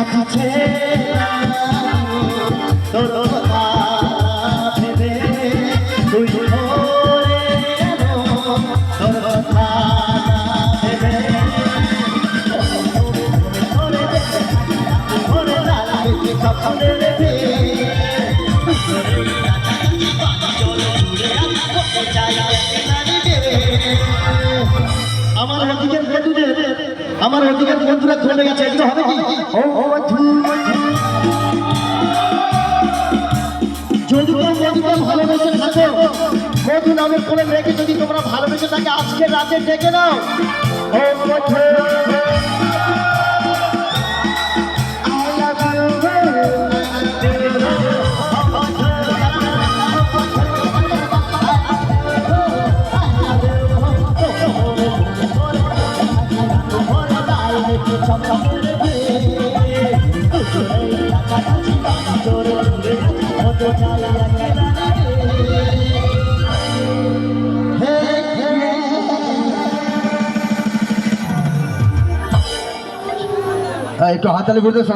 কাছে তোর কথা ভেবে তুই ভরে গেল তোর কথা ভেবে ভরে লাগবে স্বপ্নে রেখে আমার অধিকার বন্ধুরা চলে গেছে একটু হবে কি যদি মধুকে ভালোবেসে থাকো মধু নামের করে রেখে যদি তোমরা ভালোবেসে থাকে আজকে রাতে ডেকে নাও ও মধু একটু হাততালি বলতে সবাই